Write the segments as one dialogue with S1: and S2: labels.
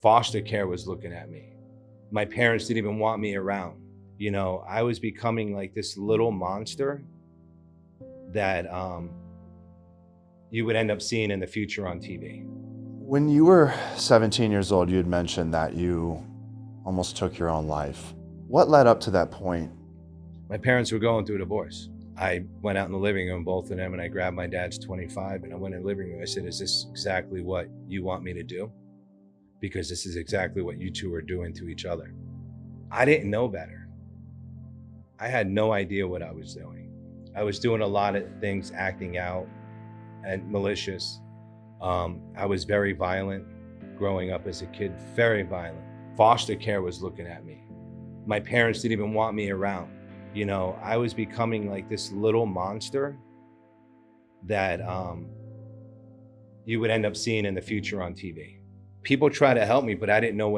S1: Foster care was looking at me. My parents didn't even want me around. I was becoming like this little monster that you would end up seeing in the future on TV.
S2: When you were 17 years old, you had mentioned that you almost took your own life. What led up to that point?
S1: My parents were going through a divorce. I went out in the living room, both of them, and I grabbed my dad's 25 and I went in the living room. I said, "Is this exactly what you want me to do? Because this is exactly what you two are doing to each other." I didn't know better. I had no idea what I was doing. I was doing a lot of things, acting out and malicious. I was very violent growing up as a kid, very violent. Foster care was looking at me. My parents didn't even want me around. I was becoming like this little monster that you would end up seeing in the future on TV. People try to help me, but I didn't know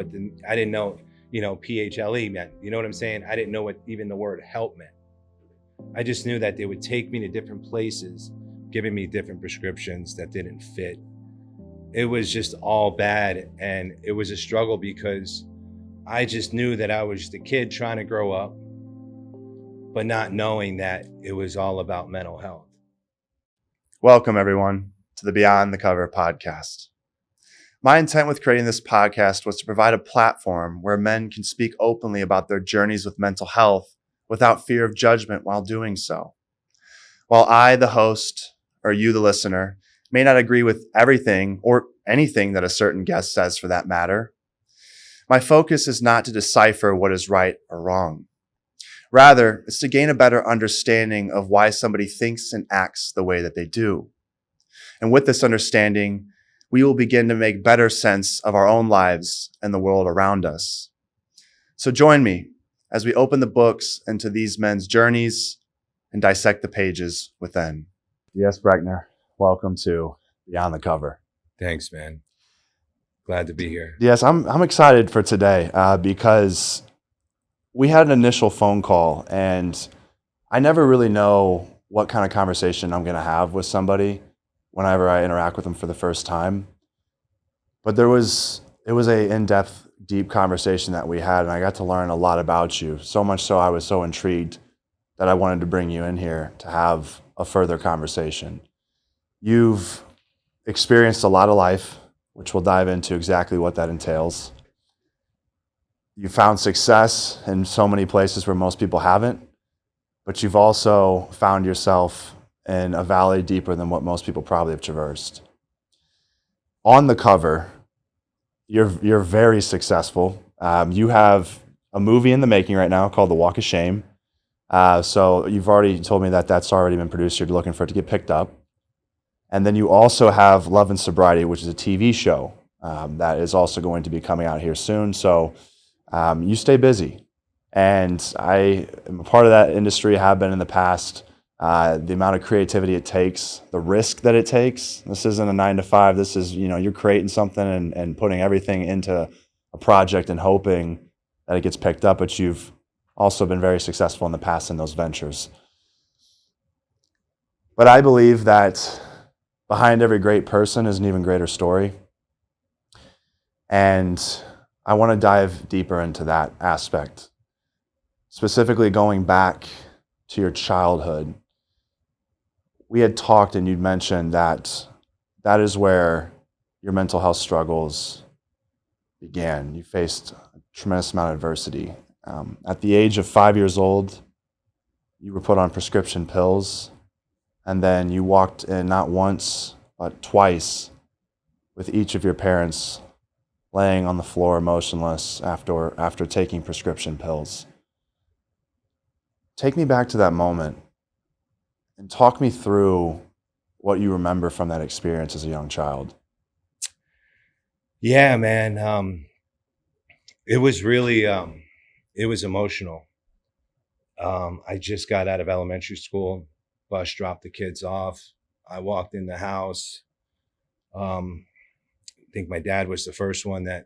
S1: PHLE meant. You know what I'm saying? I didn't know what even the word help meant. I just knew that they would take me to different places, giving me different prescriptions that didn't fit. It was just all bad, and it was a struggle because I just knew that I was just a kid trying to grow up, but not knowing that it was all about mental health.
S2: Welcome, everyone, to the Beyond the Cover podcast. My intent with creating this podcast was to provide a platform where men can speak openly about their journeys with mental health without fear of judgment while doing so. While I, the host, or you, the listener, may not agree with everything or anything that a certain guest says for that matter, my focus is not to decipher what is right or wrong. Rather, it's to gain a better understanding of why somebody thinks and acts the way that they do. And with this understanding, we will begin to make better sense of our own lives and the world around us. So join me as we open the books into these men's journeys and dissect the pages within. Yes, Breckner, welcome to Beyond the Cover.
S1: Thanks, man. Glad to be here.
S2: Yes, I'm excited for today because we had an initial phone call, and I never really know what kind of conversation I'm going to have with somebody whenever I interact with them for the first time. But it was a in-depth, deep conversation that we had, and I got to learn a lot about you. So much so I was so intrigued that I wanted to bring you in here to have a further conversation. You've experienced a lot of life, which we'll dive into exactly what that entails. You found success in so many places where most people haven't, but you've also found yourself in a valley deeper than what most people probably have traversed. On the cover, you're very successful. You have a movie in the making right now called The Walk of Shame. So you've already told me that that's already been produced. You're looking for it to get picked up. And then you also have Love and Sobriety, which is a TV show that is also going to be coming out here soon. So you stay busy. And I am a part of that industry, have been in the past. The amount of creativity it takes, the risk that it takes. This isn't a 9-to-5. This is, you're creating something and putting everything into a project and hoping that it gets picked up. But you've also been very successful in the past in those ventures. But I believe that behind every great person is an even greater story. And I want to dive deeper into that aspect, specifically going back to your childhood. We had talked and you'd mentioned that is where your mental health struggles began. You faced a tremendous amount of adversity. At the age of 5 years old, you were put on prescription pills, and then you walked in not once, but twice with each of your parents laying on the floor motionless after taking prescription pills. Take me back to that moment and talk me through what you remember from that experience as a young child.
S1: Yeah, man. It was really, it was emotional. I just got out of elementary school. Bus dropped the kids off. I walked in the house. I think my dad was the first one that,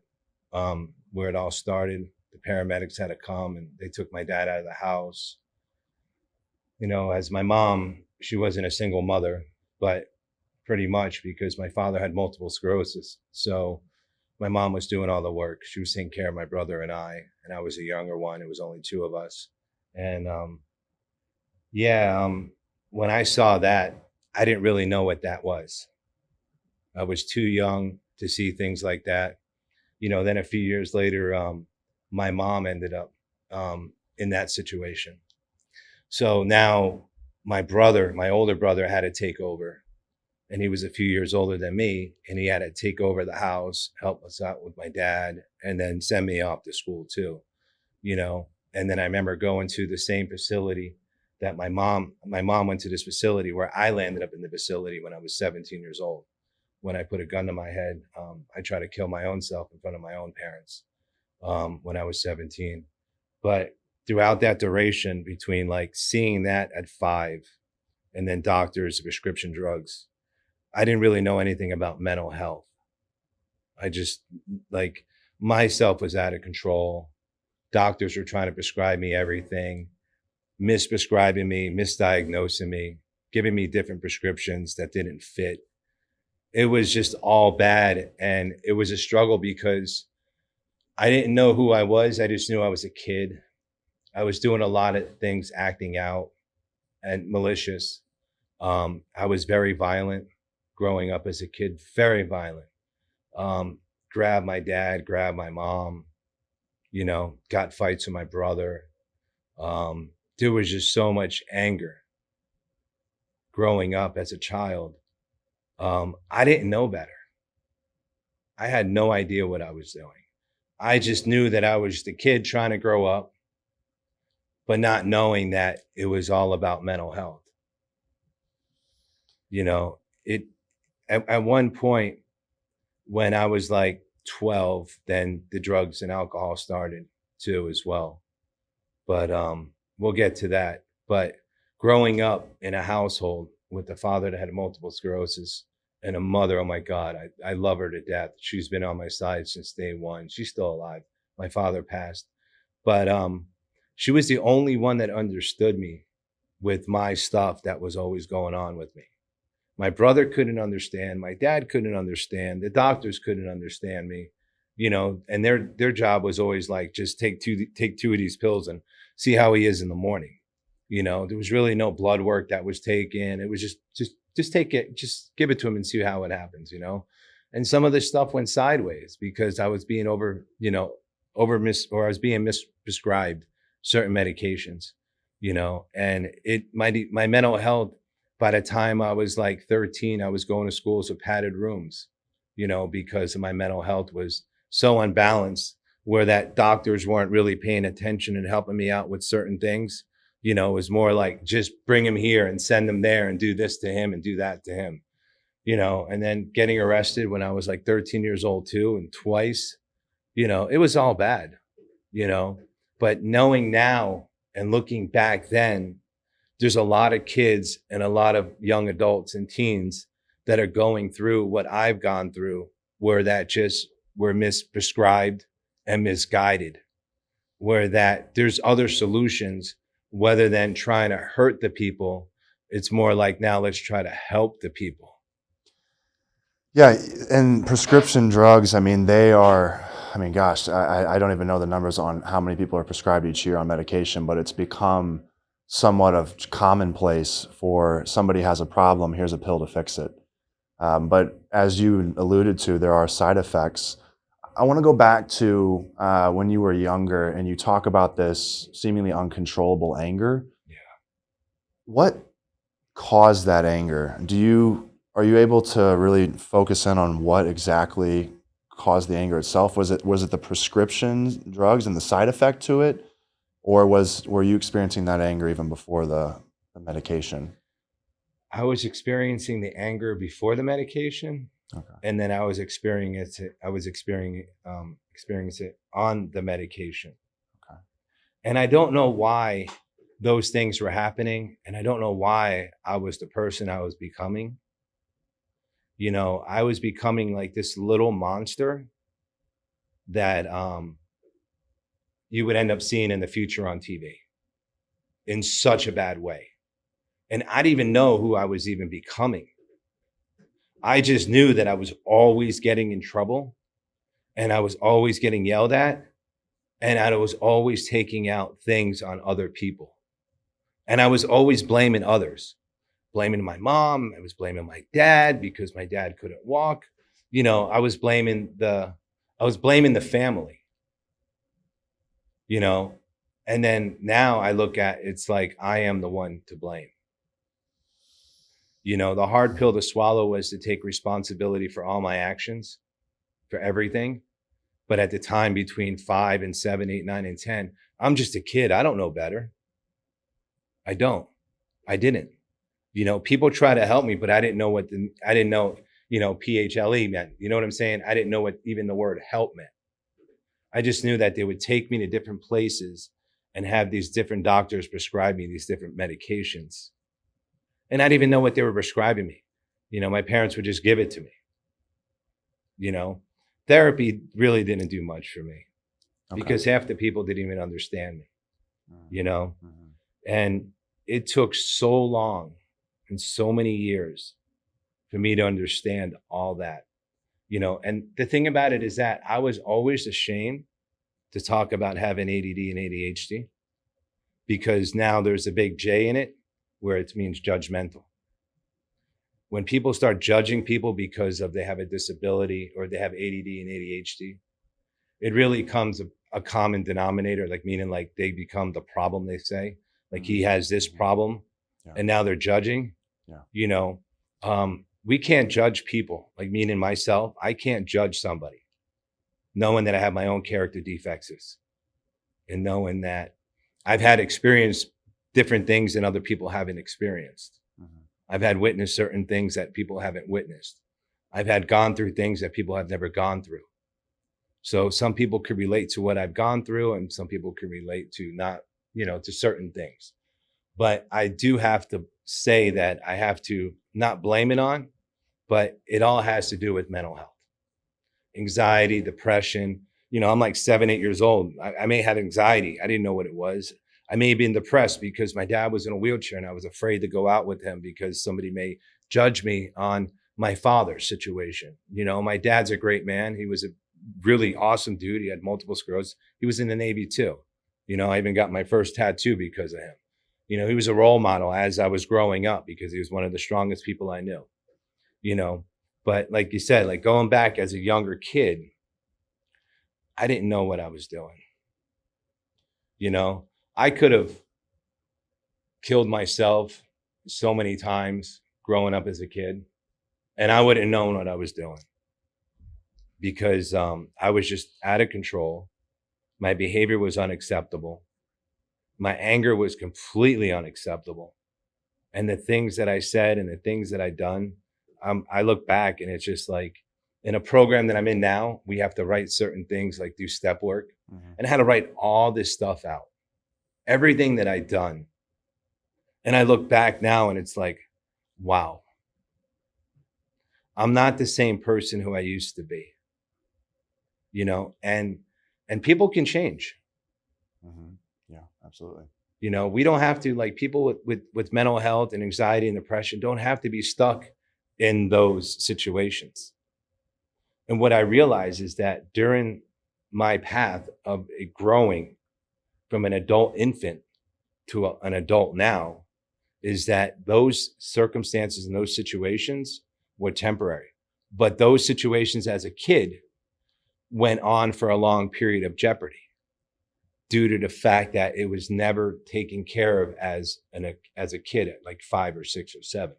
S1: where it all started. The paramedics had to come and they took my dad out of the house. As my mom, she wasn't a single mother, but pretty much because my father had multiple sclerosis. So My mom was doing all the work. She was taking care of my brother and I was a younger one. It was only two of us. And yeah, when I saw that, I didn't really know what that was. I was too young to see things like that. Then a few years later, my mom ended up in that situation. So now my older brother had to take over, and he was a few years older than me, and he had to take over the house, help us out with my dad, and then send me off to school too, you know. And then I remember going to the same facility that my mom went to, this facility where I landed up in the facility when I was 17 years old. When I put a gun to my head, I tried to kill my own self in front of my own parents when I was 17. But throughout that duration between like seeing that at 5 and then doctors, prescription drugs, I didn't really know anything about mental health. I just, like, myself was out of control. Doctors were trying to prescribe me everything, misprescribing me, misdiagnosing me, giving me different prescriptions that didn't fit. It was just all bad. And it was a struggle because I didn't know who I was. I just knew I was a kid. I was doing a lot of things, acting out and malicious. I was very violent growing up as a kid, very violent. Grabbed my dad, grabbed my mom, got fights with my brother. There was just so much anger growing up as a child. I didn't know better. I had no idea what I was doing. I just knew that I was just a kid trying to grow up, but not knowing that it was all about mental health. It at one point when I was like 12, then the drugs and alcohol started too as well. But we'll get to that. But growing up in a household with a father that had multiple sclerosis and a mother, oh my God, I love her to death. She's been on my side since day one. She's still alive. My father passed. But she was the only one that understood me with my stuff that was always going on with me. My brother couldn't understand. My dad couldn't understand. The doctors couldn't understand me, and their job was always like, just take two of these pills and see how he is in the morning. There was really no blood work that was taken. It was just take it, just give it to him and see how it happens, And some of this stuff went sideways because I was being I was being misprescribed certain medications, and my mental health, by the time I was like 13, I was going to schools with padded rooms, because my mental health was so unbalanced, where that doctors weren't really paying attention and helping me out with certain things. It was more like, just bring him here and send him there and do this to him and do that to him, and then getting arrested when I was like 13 years old too, and twice, it was all bad, but knowing now and looking back then, there's a lot of kids and a lot of young adults and teens that are going through what I've gone through, where that just were misprescribed and misguided, where that there's other solutions, rather than trying to hurt the people. It's more like, now let's try to help the people.
S2: Yeah, and prescription drugs, gosh, I don't even know the numbers on how many people are prescribed each year on medication, but it's become somewhat of commonplace for somebody has a problem, here's a pill to fix it. But as you alluded to, there are side effects. I want to go back to when you were younger and you talk about this seemingly uncontrollable anger.
S1: Yeah.
S2: What caused that anger? Are you able to really focus in on what exactly caused the anger itself? Was it the prescription drugs and the side effect to it? Or were you experiencing that anger even before the medication?
S1: I was experiencing the anger before the medication.
S2: Okay.
S1: And then I was experiencing it on the medication.
S2: Okay.
S1: And I don't know why those things were happening. And I don't know why I was the person I was becoming. I was becoming like this little monster that you would end up seeing in the future on TV in such a bad way. And I didn't even know who I was even becoming. I just knew that I was always getting in trouble. and I was always getting yelled at, and I was always taking out things on other people. And I was always blaming others, blaming my mom. I was blaming my dad because my dad couldn't walk. I was blaming the family, and then now I look at it's like I am the one to blame. The hard pill to swallow was to take responsibility for all my actions, for everything. But at the time between 5 and 7, 8, 9, and 10, I'm just a kid. I don't know better. I don't. I didn't. People try to help me, but I didn't know I didn't know, PHLE meant. You know what I'm saying? I didn't know what even the word help meant. I just knew that they would take me to different places and have these different doctors prescribe me these different medications. And I didn't even know what they were prescribing me. My parents would just give it to me. Therapy really didn't do much for me because half the people didn't even understand me, and it took so long and so many years for me to understand all that, and the thing about it is that I was always ashamed to talk about having ADD and ADHD because now there's a big J in it where it means judgmental. When people start judging people because of they have a disability or they have ADD and ADHD, it really comes a common denominator, like meaning like they become the problem, they say. Like he has this problem and now they're judging. We can't judge people, like meaning myself. I can't judge somebody knowing that I have my own character defects and knowing that I've had experienced different things than other people haven't experienced. I've had witnessed certain things that people haven't witnessed. I've had gone through things that people have never gone through. So some people could relate to what I've gone through and some people could relate to not, to certain things. But I do have to say that I have to not blame it on, but it all has to do with mental health, anxiety, depression. I'm like 7, 8 years old. I may have anxiety. I didn't know what it was. I may have been depressed because my dad was in a wheelchair and I was afraid to go out with him because somebody may judge me on my father's situation. My dad's a great man. He was a really awesome dude. He had multiple sclerosis. He was in the Navy too. I even got my first tattoo because of him. He was a role model as I was growing up because he was one of the strongest people I knew, but like you said, like going back as a younger kid, I didn't know what I was doing. I could have killed myself so many times growing up as a kid, and I wouldn't have known what I was doing because I was just out of control. My behavior was unacceptable. My anger was completely unacceptable. And the things that I said and the things that I done, I look back and it's just like in a program that I'm in now, we have to write certain things like do step work and I had to write all this stuff out. Everything that I'd done. And I look back now and it's like, wow, I'm not the same person who I used to be, and people can change.
S2: Yeah, absolutely.
S1: We don't have to, like people with mental health and anxiety and depression don't have to be stuck in those situations. And what I realize is that during my path of growing from an adult infant to an adult now is that those circumstances and those situations were temporary. But those situations as a kid went on for a long period of jeopardy due to the fact that it was never taken care of as a kid at like 5 or 6 or 7.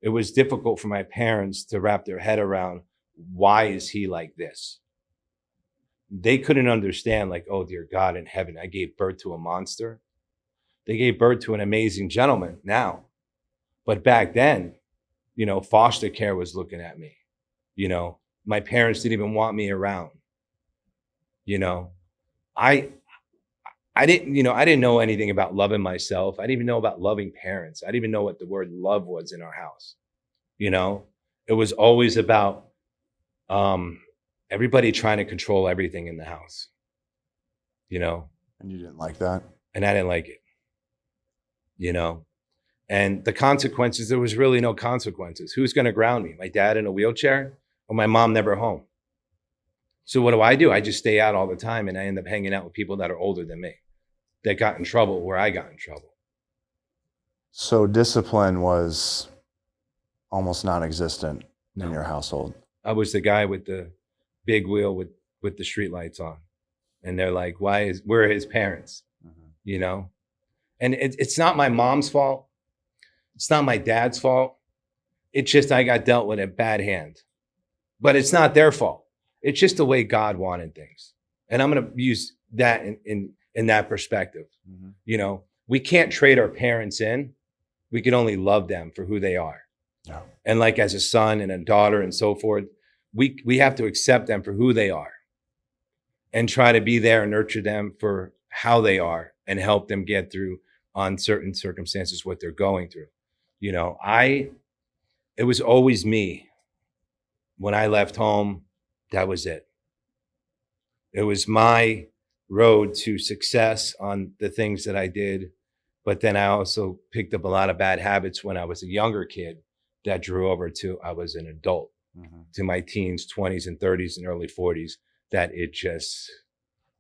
S1: It was difficult for my parents to wrap their head around, why is he like this? They couldn't understand, like, oh, dear God in heaven, I gave birth to a monster. They gave birth to an amazing gentleman now. But back then, foster care was looking at me. My parents didn't even want me around. I didn't know anything about loving myself. I didn't even know about loving parents. I didn't even know what the word love was in our house. It was always about everybody trying to control everything in the house.
S2: And you didn't like that?
S1: And I didn't like it. And the consequences, there was really no consequences. Who's going to ground me? My dad in a wheelchair or my mom never home? So what do? I just stay out all the time, and I end up hanging out with people that are older than me that got in trouble where I got in trouble.
S2: So discipline was almost non-existent in
S1: No,
S2: your household.
S1: I was the guy with the big wheel with the street lights on, and they're like, where are his parents? You know, and it's not my mom's fault. It's not my dad's fault. It's just I got dealt with a bad hand, but it's not their fault. It's just the way God wanted things, and I'm going to use that in that perspective. You know, we can't trade our parents in. We can only love them for who they are.
S2: Yeah.
S1: And like as a son and a daughter and so forth, we have to accept them for who they are and try to be there and nurture them for how they are and help them get through on certain circumstances, what they're going through. You know, it was always me. When I left home, that was it. It was my road to success on the things that I did. But then I also picked up a lot of bad habits when I was a younger kid that drew over to I was an adult, to my teens, 20s and 30s and early 40s, that it just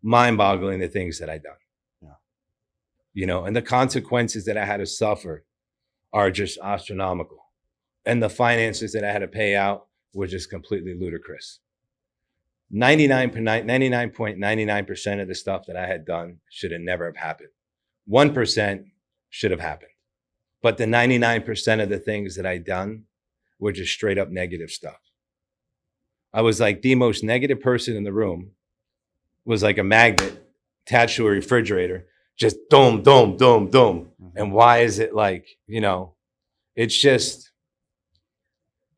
S1: mind-boggling the things that I done.
S2: Yeah.
S1: You know, and the consequences that I had to suffer are just astronomical. And the finances that I had to pay out were just completely ludicrous. 99.99% of the stuff that I had done should have never have happened. 1% should have happened. But the 99% of the things that I done were just straight up negative stuff. I was like the most negative person in the room, was like a magnet attached to a refrigerator, just dome, dome, dome, dome. And why is it like, you know, it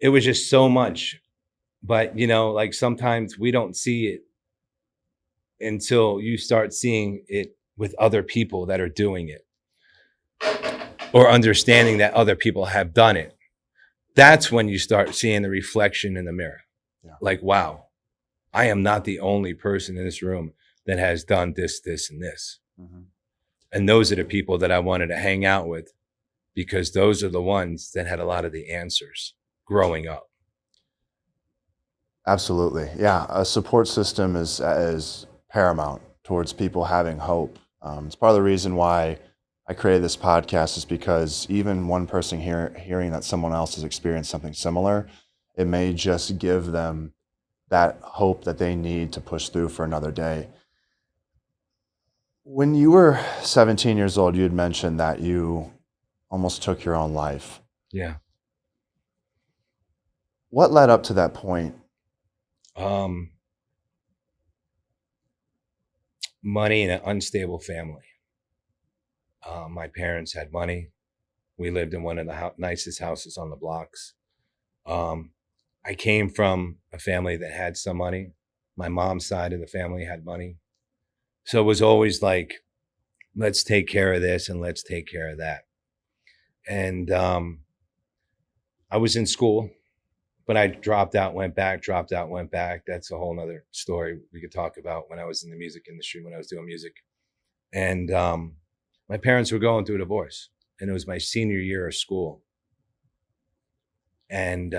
S1: was just so much. But, you know, like sometimes we don't see it until you start seeing it with other people that are doing it or understanding that other people have done it. That's when you start seeing the reflection in the mirror.
S2: Yeah.
S1: Like, wow, I am not the only person in this room that has done this, this, and this. And those are the people that I wanted to hang out with because those are the ones that had a lot of the answers growing up.
S2: Absolutely. Yeah. A support system is paramount towards people having hope. It's part of the reason why I created this podcast is because even one person hearing that someone else has experienced something similar, it may just give them that hope that they need to push through for another day. When you were 17 years old, you had mentioned that you almost took your own life.
S1: Yeah.
S2: What led up to that point?
S1: Money in an unstable family. My parents had money. We lived in one of the nicest houses on the blocks. I came from a family that had some money. My mom's side of the family had money. So it was always like, let's take care of this and let's take care of that. And I was in school, but I dropped out, went back, dropped out, went back. That's a whole nother story we could talk about when I was in the music industry, when I was doing music. And my parents were going through a divorce, and it was my senior year of school. And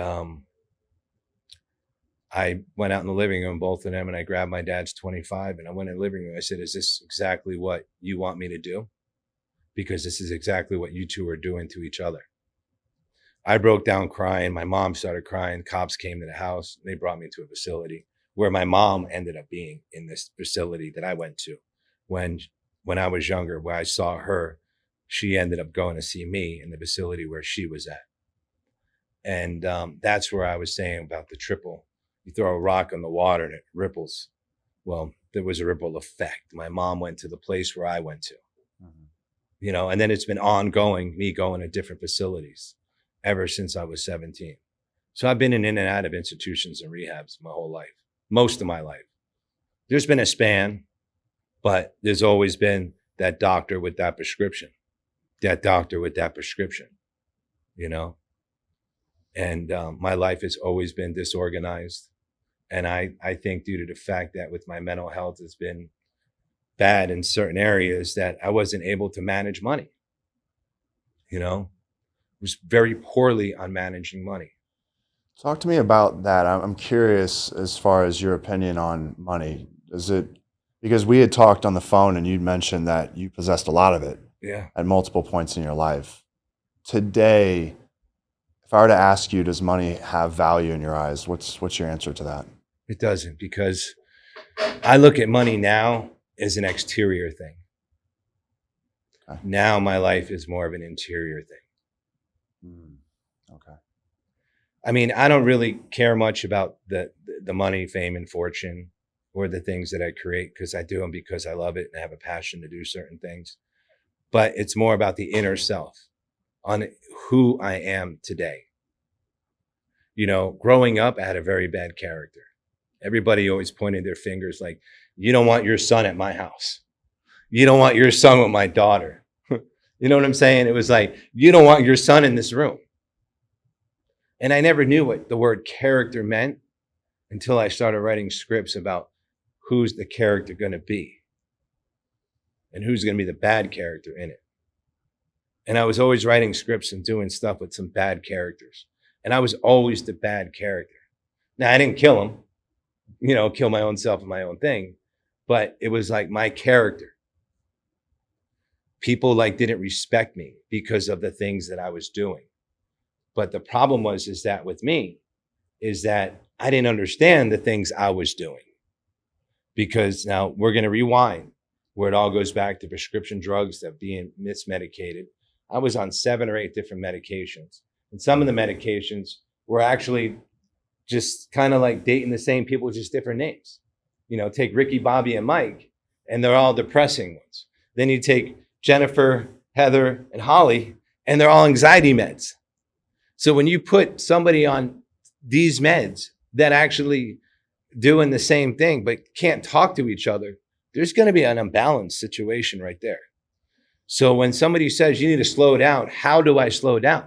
S1: I went out in the living room, both of them, and I grabbed my dad's 25, and I went in the living room. I said, is this exactly what you want me to do? Because this is exactly what you two are doing to each other. I broke down crying. My mom started crying. Cops came to the house. They brought me to a facility where my mom ended up being in this facility that I went to. When I was younger, where I saw her, she ended up going to see me in the facility where she was at. And that's where I was saying about the triple. You throw a rock on the water and it ripples. Well, there was a ripple effect. My mom went to the place where I went to, you know, and then it's been ongoing, me going to different facilities ever since I was 17. So I've been in and out of institutions and rehabs my whole life, most of my life. There's been a span, but there's always been that doctor with that prescription, you know? And my life has always been disorganized. And I think due to the fact that with my mental health has been bad in certain areas that I wasn't able to manage money, you know? Was very poorly on managing money.
S2: Talk to me about that. I'm curious as far as your opinion on money. Is it because we had talked on the phone and you'd mentioned that you possessed a lot of it
S1: Yeah.
S2: at multiple points in your life. Today, if I were to ask you, does money have value in your eyes? What's your answer to that?
S1: It doesn't, because I look at money now as an exterior thing.
S2: Okay.
S1: Now my life is more of an interior thing.
S2: Okay.
S1: I mean, I don't really care much about the money, fame, and fortune, or the things that I create, because I do them because I love it and I have a passion to do certain things. But it's more about the inner self, on who I am today. You know, growing up, I had a very bad character. Everybody always pointed their fingers like, you don't want your son at my house. You don't want your son with my daughter. You know what I'm saying? It was like, you don't want your son in this room. And I never knew what the word character meant until I started writing scripts about who's the character going to be and who's going to be the bad character in it. And I was always writing scripts and doing stuff with some bad characters. And I was always the bad character. Now, I didn't kill him, you know, kill my own self and my own thing, but it was like my character. People like didn't respect me because of the things that I was doing. But the problem is that with me, is that I didn't understand the things I was doing. Because now we're going to rewind where it all goes back to prescription drugs, that being mismedicated. I was on 7 or 8 different medications. And some of the medications were actually just kind of like dating the same people, just different names. You know, take Ricky, Bobby, and Mike, and they're all depressing ones. Then you take Jennifer, Heather, and Holly, and they're all anxiety meds. So when you put somebody on these meds that actually doing the same thing but can't talk to each other, there's going to be an imbalanced situation right there. So when somebody says you need to slow down, how do I slow down?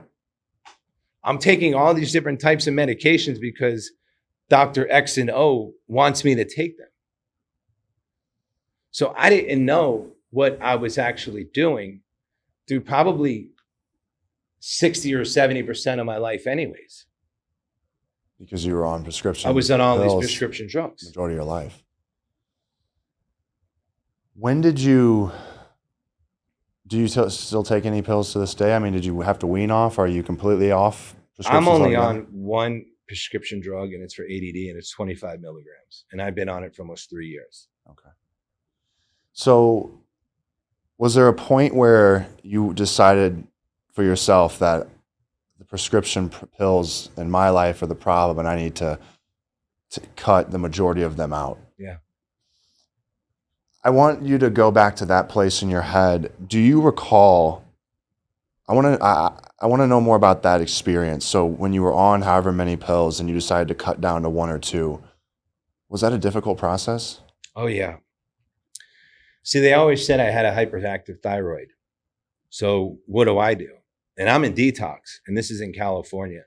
S1: I'm taking all these different types of medications because Dr. X and O wants me to take them. So I didn't know what I was actually doing through probably 60 or 70% of my life anyways.
S2: Because you were on prescription.
S1: I was on all
S2: pills
S1: these prescription drugs.
S2: Majority of your life. When did you, do you still take any pills to this day? I mean, did you have to wean off? Are you completely off prescriptions?
S1: I'm only
S2: altogether?
S1: on one prescription drug, and it's for ADD, and it's 25 milligrams. And I've been on it for almost 3 years.
S2: Okay. So was there a point where you decided for yourself that the prescription pills in my life are the problem and I need to cut the majority of them out?
S1: Yeah.
S2: I want you to go back to that place in your head. Do you recall, I want to know more about that experience. So when you were on however many pills and you decided to cut down to 1 or 2, was that a difficult process?
S1: Oh, yeah. See, they always said I had a hyperactive thyroid. So what do I do? And I'm in detox, and this is in California.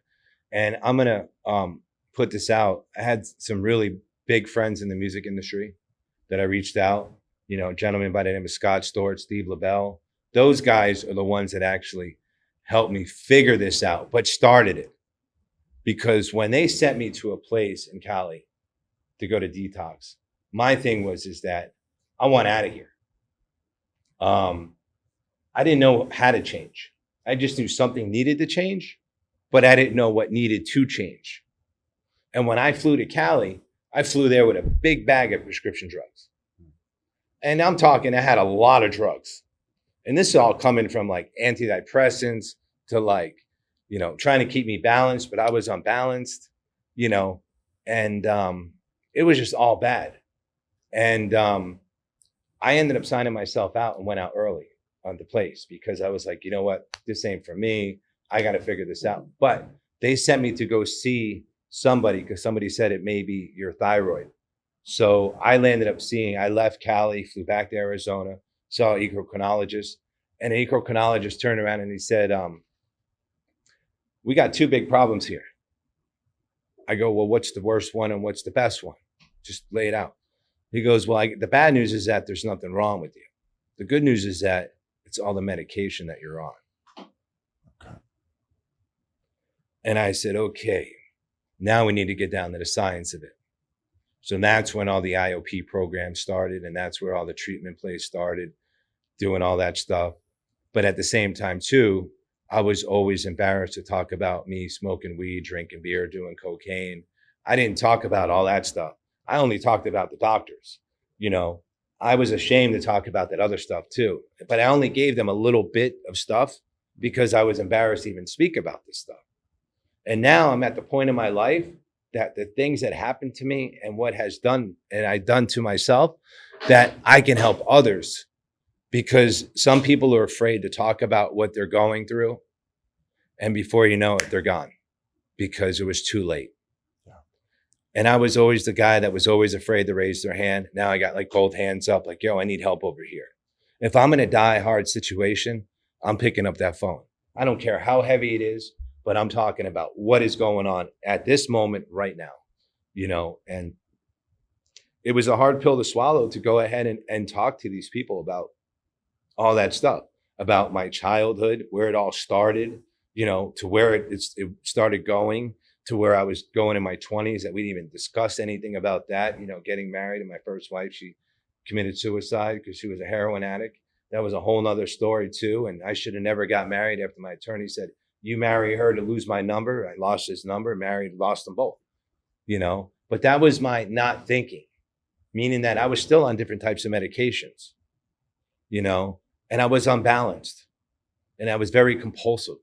S1: And I'm going to put this out. I had some really big friends in the music industry that I reached out. You know, a gentleman by the name of Scott Storch, Steve LaBelle. Those guys are the ones that actually helped me figure this out, but started it. Because when they sent me to a place in Cali to go to detox, my thing is that I want out of here. I didn't know how to change. I just knew something needed to change, but I didn't know what needed to change. And when I flew to Cali, I flew there with a big bag of prescription drugs. And I'm talking, I had a lot of drugs. And this is all coming from like antidepressants to like, you know, trying to keep me balanced, but I was unbalanced, you know, and it was just all bad. And I ended up signing myself out and went out early on the place because I was like, you know what, this ain't for me. I got to figure this out. But they sent me to go see somebody because somebody said it may be your thyroid. So I left Cali, flew back to Arizona, saw an endocrinologist, and an endocrinologist turned around and he said, we got 2 big problems here. I go, well, what's the worst one and what's the best one? Just lay it out. He goes, well, the bad news is that there's nothing wrong with you. The good news is that it's all the medication that you're on. Okay. And I said, okay, Now we need to get down to the science of it. So that's when all the IOP programs started, and that's where all the treatment plays started, doing all that stuff. But at the same time, too, I was always embarrassed to talk about me smoking weed, drinking beer, doing cocaine. I didn't talk about all that stuff. I only talked about the doctors. You know, I was ashamed to talk about that other stuff too. But I only gave them a little bit of stuff because I was embarrassed to even speak about this stuff. And now I'm at the point in my life that the things that happened to me and what has done and I've done to myself, that I can help others. Because some people are afraid to talk about what they're going through. And before you know it, they're gone because it was too late. Yeah. And I was always the guy that was always afraid to raise their hand. Now I got like both hands up, like, yo, I need help over here. If I'm in a die hard situation, I'm picking up that phone. I don't care how heavy it is, but I'm talking about what is going on at this moment right now, you know, and it was a hard pill to swallow to go ahead and talk to these people about all that stuff, about my childhood, where it all started, you know, to where it started going, to where I was going in my 20s, that we didn't even discuss anything about that. You know, getting married, and my first wife, she committed suicide because she was a heroin addict. That was a whole nother story too. And I should have never got married after my attorney said, you marry her to lose my number. I lost his number, married, lost them both, you know, but that was my not thinking, meaning that I was still on different types of medications, you know, and I was unbalanced and I was very compulsive,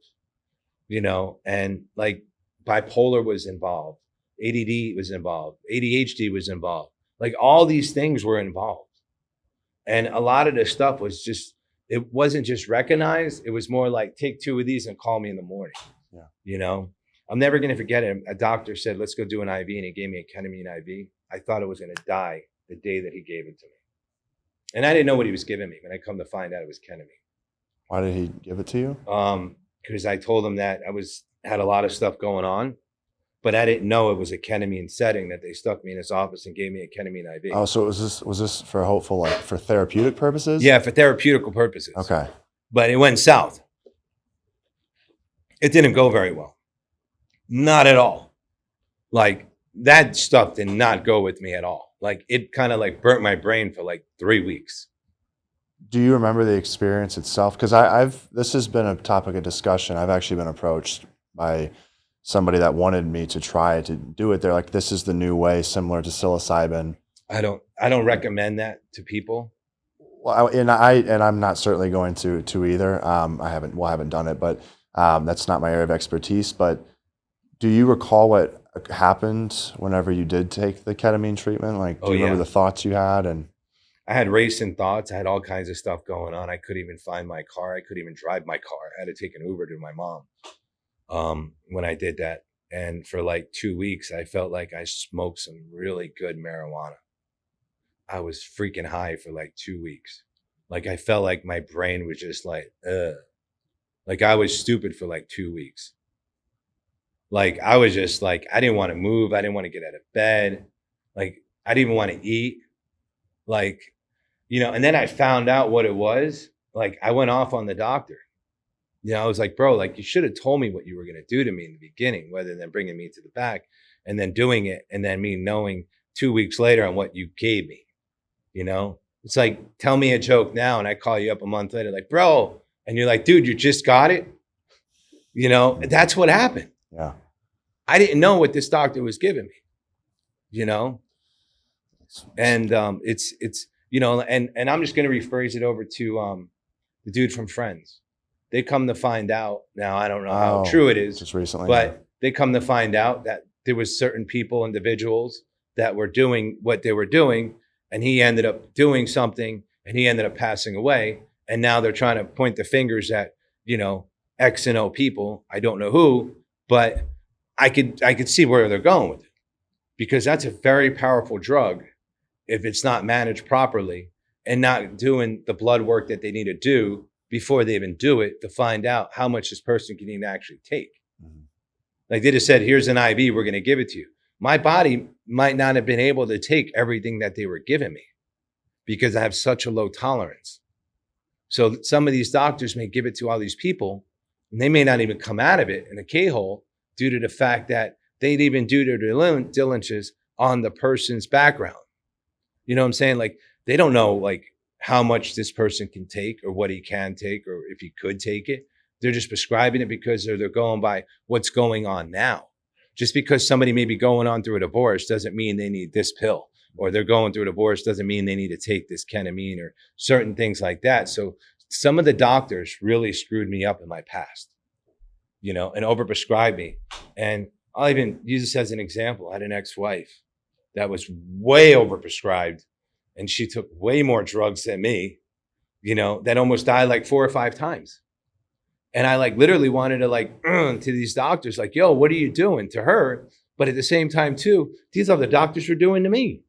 S1: you know, and like bipolar was involved, ADD was involved, ADHD was involved, like all these things were involved. And a lot of this stuff was just, it wasn't just recognized. It was more like, take 2 of these and call me in the morning. Yeah. You know, I'm never going to forget it. A doctor said, let's go do an IV. And he gave me a ketamine IV. I thought I was going to die the day that he gave it to me. And I didn't know what he was giving me. When I come to find out, it was ketamine.
S2: Why did he give it to you?
S1: Because I told him that I had a lot of stuff going on, but I didn't know it was a ketamine setting, that they stuck me in his office and gave me a ketamine IV.
S2: Oh, so was this for hopeful, like for therapeutic purposes?
S1: Yeah, for therapeutical purposes.
S2: Okay.
S1: But it went south. It didn't go very well. Not at all. Like that stuff did not go with me at all. Like it kind of like burnt my brain for like 3 weeks.
S2: Do you remember the experience itself? Because this has been a topic of discussion. I've actually been approached by somebody that wanted me to try to do it. They're like, this is the new way, similar to psilocybin.
S1: I don't recommend that to people.
S2: Well, and I'm not certainly going to either. I haven't done it, but that's not my area of expertise. But do you recall what happened whenever you did take the ketamine treatment? Like, do you remember the thoughts you had? And
S1: I had racing thoughts. I had all kinds of stuff going on. I couldn't even find my car. I couldn't even drive my car. I had to take an Uber to my mom when I did that. And for like 2 weeks, I felt like I smoked some really good marijuana. I was freaking high for like 2 weeks. Like I felt like my brain was just like, like I was stupid for like 2 weeks. Like I was just like, I didn't want to move. I didn't want to get out of bed. Like I didn't even want to eat. Like, you know, and then I found out what it was. Like I went off on the doctor. You know, I was like, bro, like you should have told me what you were going to do to me in the beginning, rather than bringing me to the back and then doing it. And then me knowing 2 weeks later on what you gave me, you know, it's like, tell me a joke now. And I call you up a month later, like, bro. And you're like, dude, you just got it. You know, that's what happened.
S2: Yeah.
S1: I didn't know what this doctor was giving me, you know, and it's, you know, and I'm just going to rephrase it over to the dude from Friends. They come to find out now, I don't know how true it is,
S2: just recently,
S1: but they come to find out that there was certain people, individuals that were doing what they were doing, and he ended up doing something and he ended up passing away. And now they're trying to point the fingers at, you know, X and O people. I don't know who, but I could see where they're going with it, because that's a very powerful drug if it's not managed properly and not doing the blood work that they need to do before they even do it to find out how much this person can even actually take. Mm-hmm. Like they just said, here's an IV, we're going to give it to you. My body might not have been able to take everything that they were giving me because I have such a low tolerance. So some of these doctors may give it to all these people and they may not even come out of it in a K-hole due to the fact that they'd even do their diligence on the person's background. You know what I'm saying? Like, they don't know like how much this person can take or what he can take or if he could take it. They're just prescribing it because they're going by what's going on now. Just because somebody may be going on through a divorce doesn't mean they need this pill, or they're going through a divorce doesn't mean they need to take this ketamine or certain things like that. So some of the doctors really screwed me up in my past, you know, and overprescribed me. And I'll even use this as an example. I had an ex-wife that was way overprescribed, and she took way more drugs than me, you know, that almost died like 4 or 5 times. And I like literally wanted to like to these doctors, like, yo, what are you doing to her? But at the same time, too, these are the doctors were doing to me,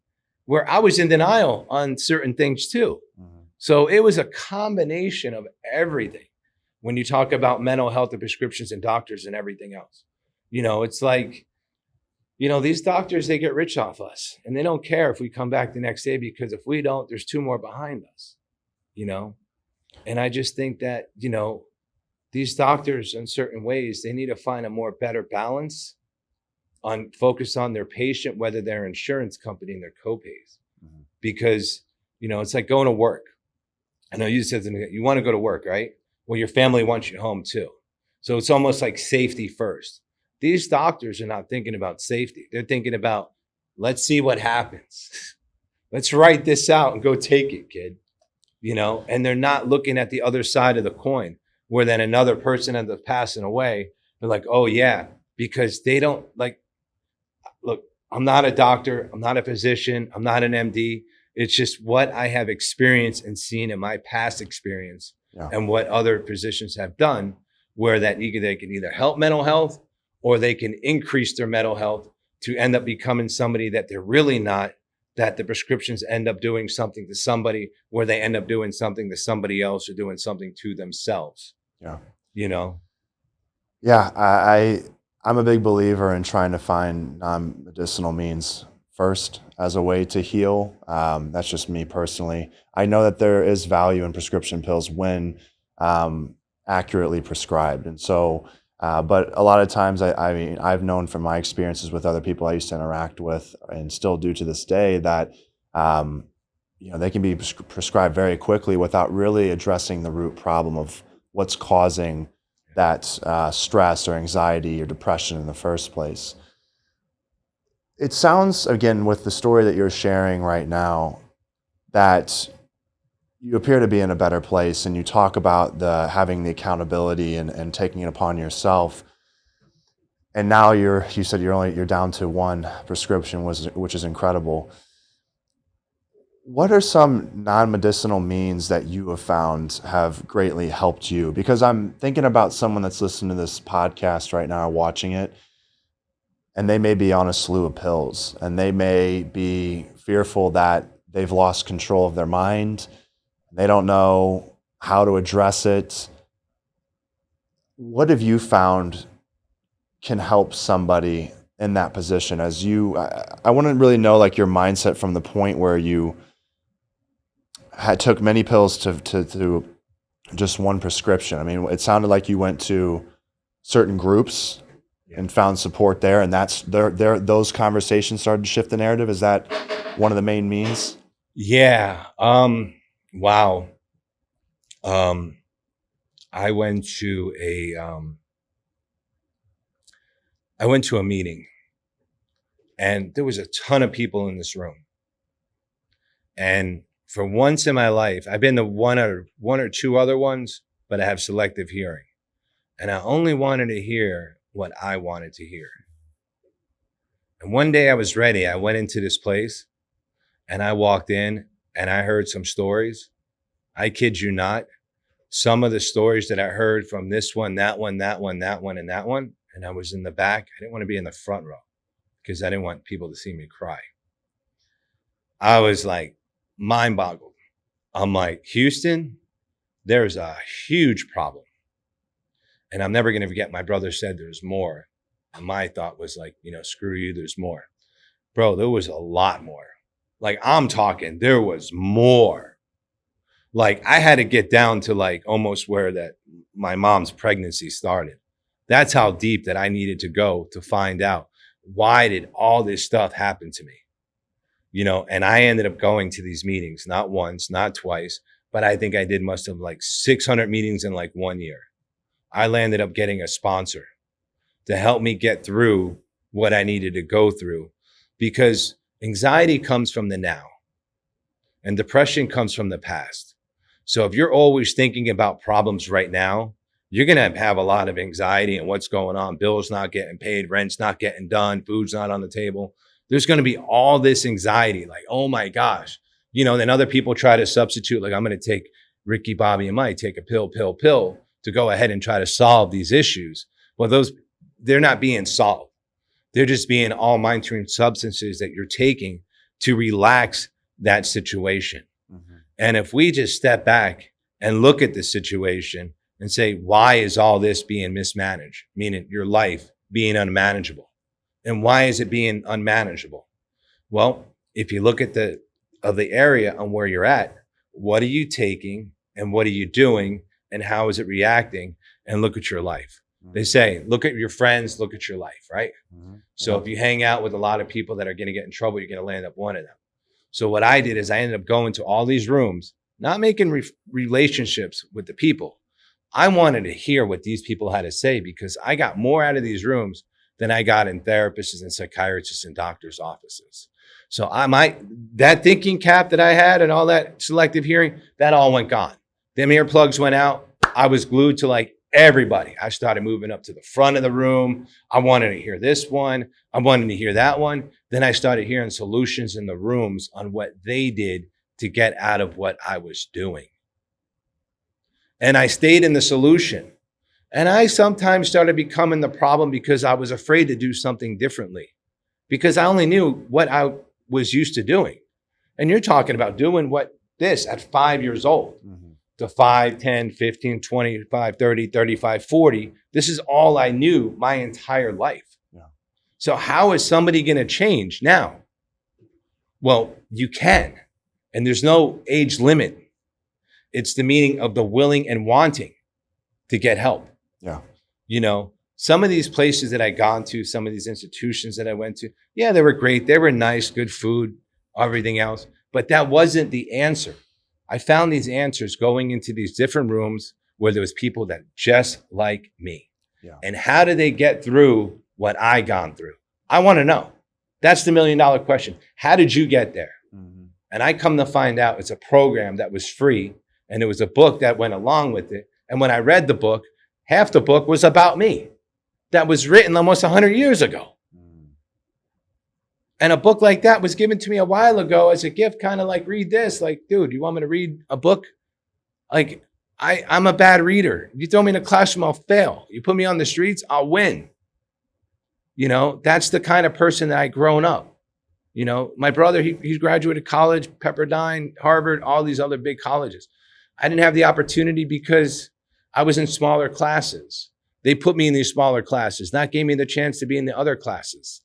S1: where I was in denial on certain things too. Mm-hmm. So it was a combination of everything. When you talk about mental health and prescriptions and doctors and everything else, you know, it's like, you know, these doctors, they get rich off us, and they don't care if we come back the next day, because if we don't, there's 2 more behind us, you know? And I just think that, you know, these doctors in certain ways, they need to find a more better balance on focus on their patient, whether they're insurance company and their copays. Mm-hmm. Because, you know, it's like going to work. I know you said you want to go to work, right? Well, your family wants you home too. So it's almost like safety first. These doctors are not thinking about safety. They're thinking about, let's see what happens. Let's write this out and go take it, kid. You know, and they're not looking at the other side of the coin, where then another person ends up passing away. They're like, oh yeah, because they don't like, look, I'm not a doctor. I'm not a physician. I'm not an MD. It's just what I have experienced and seen in my past experience, and what other physicians have done, where that they can either help mental health, or they can increase their mental health to end up becoming somebody that they're really not, that the prescriptions end up doing something to somebody, where they end up doing something to somebody else or doing something to themselves. Yeah. You know?
S2: Yeah. I'm a big believer in trying to find non-medicinal means first as a way to heal. That's just me personally. I know that there is value in prescription pills when accurately prescribed. And so, but a lot of times, I mean, I've known from my experiences with other people I used to interact with, and still do to this day, that you know, they can be prescribed very quickly without really addressing the root problem of what's causing that stress or anxiety or depression in the first place. It sounds, again, with the story that you're sharing right now, that you appear to be in a better place, and you talk about having the accountability and taking it upon yourself. And now you said you're down to 1 prescription, which is incredible. What are some non-medicinal means that you have found have greatly helped you? Because I'm thinking about someone that's listening to this podcast right now or watching it, and they may be on a slew of pills, and they may be fearful that they've lost control of their mind. They don't know how to address it. What have you found can help somebody in that position? As I want to really know, like, your mindset from the point where you took many pills to just 1 prescription. I mean, it sounded like you went to certain groups and found support there, and that's those conversations started to shift the narrative. Is that one of the main means?
S1: Yeah. Wow. I went to a meeting, and there was a ton of people in this room. And for once in my life, I've been to one or 2 other ones, but I have selective hearing. And I only wanted to hear what I wanted to hear. And one day I was ready. I went into this place, and I walked in, and I heard some stories. I kid you not. Some of the stories that I heard from this one, that one, that one, that one, and that one, and I was in the back. I didn't want to be in the front row because I didn't want people to see me cry. I was like mind boggled. I'm like, Houston, there's a huge problem. And I'm never going to forget, my brother said there's more. And my thought was like, you know, screw you, there's more. Bro, there was a lot more. Like, I'm talking, there was more. Like, I had to get down to like almost where that my mom's pregnancy started. That's how deep that I needed to go to find out why did all this stuff happen to me? And I ended up going to these meetings, not once, not twice, but I think I did must have like 600 meetings in like 1 year. I landed up getting a sponsor to help me get through what I needed to go through, because anxiety comes from the now and depression comes from the past. So if you're always thinking about problems right now, you're going to have a lot of anxiety and what's going on. Bills not getting paid, rent's not getting done, food's not on the table. There's going to be all this anxiety, like, oh my gosh. Then other people try to substitute, like, I'm going to take Ricky, Bobby, and Mike, take a pill to go ahead and try to solve these issues. Well, they're not being solved. They're just being all mind-altering substances that you're taking to relax that situation. Mm-hmm. And if we just step back and look at the situation and say, why is all this being mismanaged? Meaning your life being unmanageable. And why is it being unmanageable? Well, if you look at the area on where you're at, what are you taking and what are you doing and how is it reacting? And look at your life. Mm-hmm. They say, look at your friends, look at your life, right? Mm-hmm. So if you hang out with a lot of people that are going to get in trouble, you're going to land up one of them. So what I did is I ended up going to all these rooms, not making relationships with the people. I wanted to hear what these people had to say, because I got more out of these rooms than I got in therapists and psychiatrists and doctors' offices. So that thinking cap that I had and all that selective hearing, that all went gone. Them earplugs went out. I was glued to like everybody. I started moving up to the front of the room. I wanted to hear this one. I wanted to hear that one. Then I started hearing solutions in the rooms on what they did to get out of what I was doing. And I stayed in the solution. And I sometimes started becoming the problem because I was afraid to do something differently, because I only knew what I was used to doing. And you're talking about doing this at 5 years old. Mm-hmm. To 5, 10, 15, 25, 30, 35, 40. This is all I knew my entire life. Yeah. So how is somebody going to change now? Well, you can. And there's no age limit. It's the meaning of the willing and wanting to get help. Yeah. Some of these places that I gone to, some of these institutions that I went to, yeah, they were great. They were nice, good food, everything else. But that wasn't the answer. I found these answers going into these different rooms where there was people that just like me. Yeah. And how did they get through what I gone through? I want to know. That's the $1 million question. How did you get there? Mm-hmm. And I come to find out it's a program that was free, and there was a book that went along with it. And when I read the book, half the book was about me. That was written almost 100 years ago. And a book like that was given to me a while ago as a gift, kind of like, read this. Like, dude, you want me to read a book? Like, I'm a bad reader. You throw me in a classroom, I'll fail. You put me on the streets, I'll win. That's the kind of person that I grown up. My brother, he graduated college, Pepperdine, Harvard, all these other big colleges. I didn't have the opportunity because I was in smaller classes. They put me in these smaller classes, not gave me the chance to be in the other classes,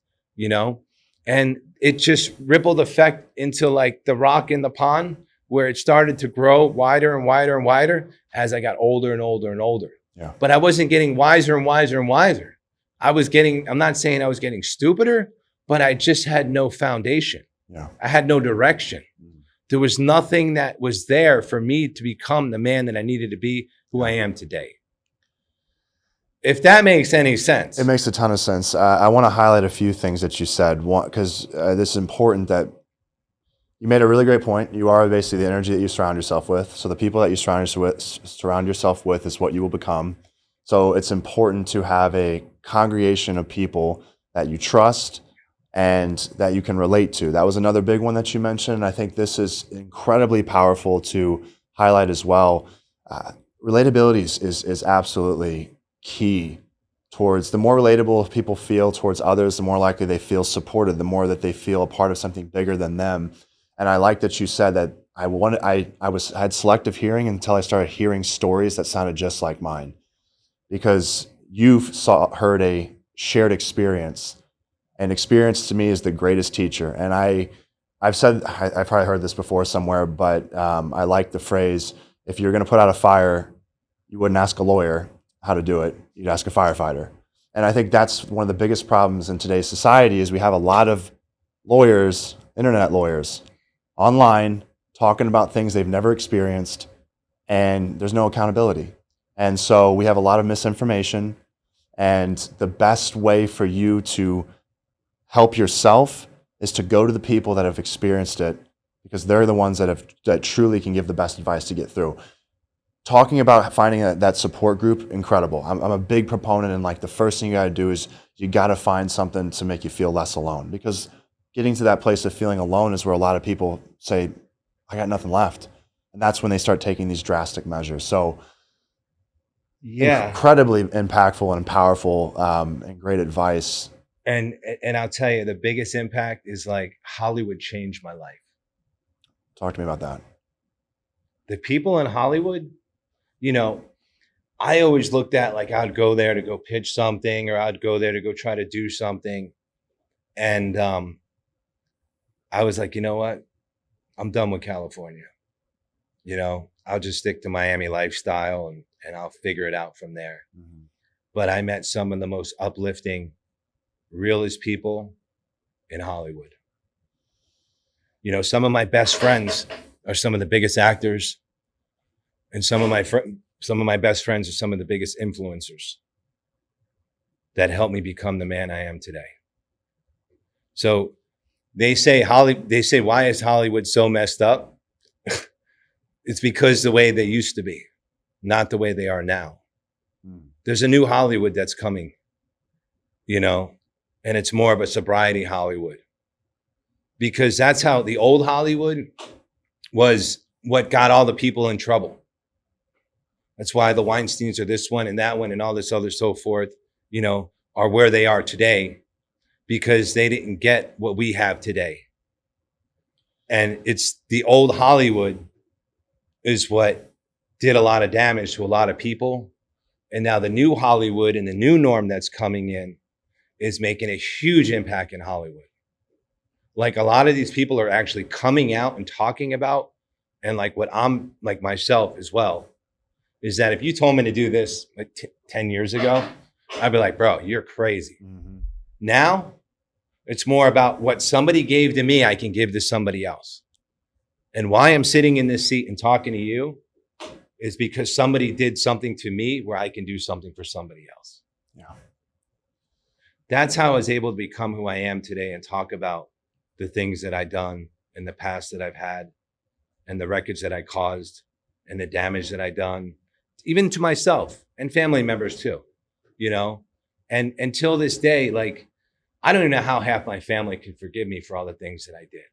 S1: And it just rippled effect into like the rock in the pond, where it started to grow wider and wider and wider as I got older and older and older. Yeah. But I wasn't getting wiser and wiser and wiser. I'm not saying I was getting stupider, but I just had no foundation. Yeah. I had no direction. There was nothing that was there for me to become the man that I needed to be, who I am today. If that makes any sense.
S2: It makes a ton of sense. I want to highlight a few things that you said, because this is important. That you made a really great point. You are basically the energy that you surround yourself with. So the people that you surround yourself with is what you will become. So it's important to have a congregation of people that you trust and that you can relate to. That was another big one that you mentioned. I think this is incredibly powerful to highlight as well. Relatability is absolutely key towards, the more relatable people feel towards others, the more likely they feel supported, the more that they feel a part of something bigger than them. And I like that you said that I had selective hearing until I started hearing stories that sounded just like mine, because you've heard a shared experience, and experience to me is the greatest teacher. And I've probably heard this before somewhere, but I like the phrase, if you're going to put out a fire, you wouldn't ask a lawyer how to do it, you'd ask a firefighter. And I think that's one of the biggest problems in today's society is we have a lot of lawyers, internet lawyers, online talking about things they've never experienced, and there's no accountability. And so we have a lot of misinformation, and the best way for you to help yourself is to go to the people that have experienced it, because they're the ones that truly can give the best advice to get through. Talking about finding that support group, incredible. I'm a big proponent, and like the first thing you got to do is you got to find something to make you feel less alone, because getting to that place of feeling alone is where a lot of people say, I got nothing left. And that's when they start taking these drastic measures. So
S1: Yeah.
S2: incredibly impactful and powerful, and great advice.
S1: And I'll tell you, the biggest impact is like Hollywood changed my life.
S2: Talk to me about that.
S1: The people in Hollywood, you know, I always looked at like I'd go there to go pitch something, or I'd go there to go try to do something. And I was like, you know what? I'm done with California. You know, I'll just stick to Miami lifestyle and I'll figure it out from there.
S2: Mm-hmm.
S1: But I met some of the most uplifting, realest people in Hollywood. You know, some of my best friends are some of the biggest actors, and some of my best friends are some of the biggest influencers that helped me become the man I am today. So they say, why is Hollywood so messed up? It's because the way they used to be, not the way they are now. There's a new Hollywood that's coming, you know, and it's more of a sobriety Hollywood, because that's how the old Hollywood was what got all the people in trouble. That's why the Weinsteins are this one and that one and all this other so forth, you know, are where they are today, because they didn't get what we have today. And it's the old Hollywood is what did a lot of damage to a lot of people. And now the new Hollywood and the new norm that's coming in is making a huge impact in Hollywood. Like a lot of these people are actually coming out and talking about, and like what I'm like myself as well, is that if you told me to do this like 10 years ago, I'd be like, bro, you're crazy. Mm-hmm. Now it's more about what somebody gave to me, I can give to somebody else. And why I'm sitting in this seat and talking to you is because somebody did something to me where I can do something for somebody else.
S2: Yeah.
S1: That's how I was able to become who I am today and talk about the things that I've done in the past that I've had, and the records that I caused, and the damage that I've done, even to myself and family members too, you know? And until this day, like, I don't even know how half my family can forgive me for all the things that I did.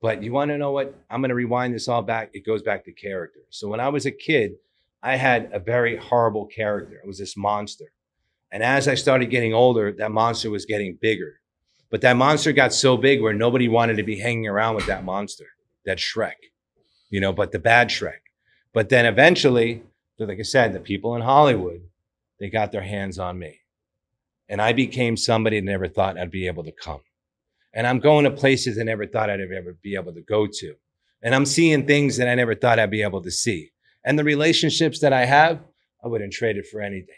S1: But you want to know what? I'm going to rewind this all back. It goes back to character. So when I was a kid, I had a very horrible character. I was this monster. And as I started getting older, that monster was getting bigger. But that monster got so big where nobody wanted to be hanging around with that monster, that Shrek, you know, but the bad Shrek. But then eventually, like I said, the people in Hollywood, they got their hands on me. And I became somebody that never thought I'd be able to come. And I'm going to places I never thought I'd ever be able to go to. And I'm seeing things that I never thought I'd be able to see. And the relationships that I have, I wouldn't trade it for anything.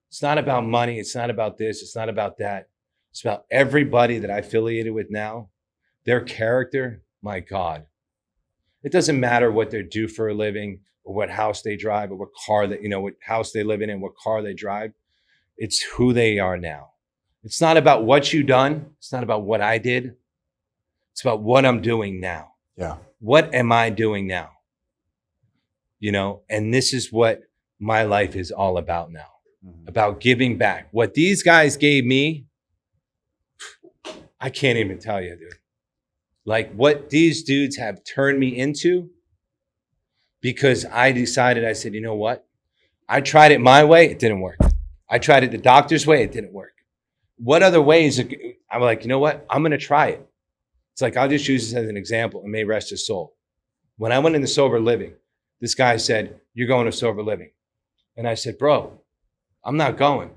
S1: It's not about money. It's not about this. It's not about that. It's about everybody that I affiliated with now, their character, my God. It doesn't matter what they do for a living, or what house they drive, or what car that, you know, what house they live in and what car they drive. It's who they are now. It's not about what you've done. It's not about what I did. It's about what I'm doing now.
S2: Yeah.
S1: What am I doing now? You know, and this is what my life is all about now, about giving back. What these guys gave me, I can't even tell you, dude. Like what these dudes have turned me into, because I decided, I said, you know what? I tried it my way. It didn't work. I tried it the doctor's way. It didn't work. What other ways? I'm like, you know what? I'm going to try it. It's like, I'll just use this as an example, and may rest his soul. When I went into sober living, this guy said, you're going to sober living. And I said, bro, I'm not going.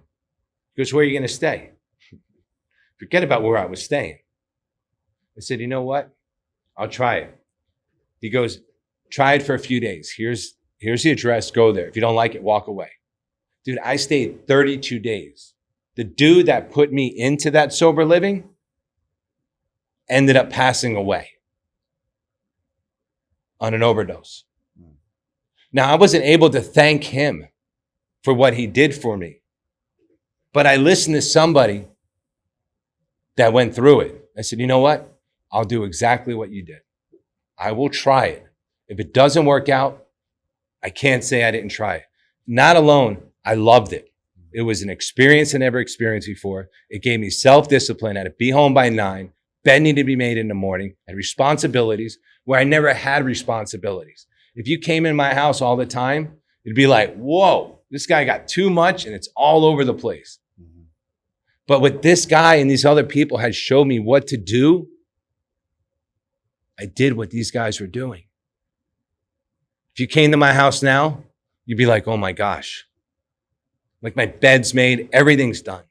S1: He goes, where are you going to stay? Forget about where I was staying. I said, you know what? I'll try it. He goes, try it for a few days. Here's the address. Go there. If you don't like it, walk away. Dude, I stayed 32 days The dude that put me into that sober living ended up passing away on an overdose. Now, I wasn't able to thank him for what he did for me, but I listened to somebody that went through it. I said, you know what? I'll do exactly what you did. I will try it. If it doesn't work out, I can't say I didn't try it. Not alone, I loved it. It was an experience I never experienced before. It gave me self-discipline. I had to be home by 9, bed needed to be made in the morning, and responsibilities where I never had responsibilities. If you came in my house all the time, it'd be like, whoa, this guy got too much and it's all over the place. Mm-hmm. But what this guy and these other people had showed me what to do, I did what these guys were doing. If you came to my house now, you'd be like, oh my gosh, like my bed's made, everything's done.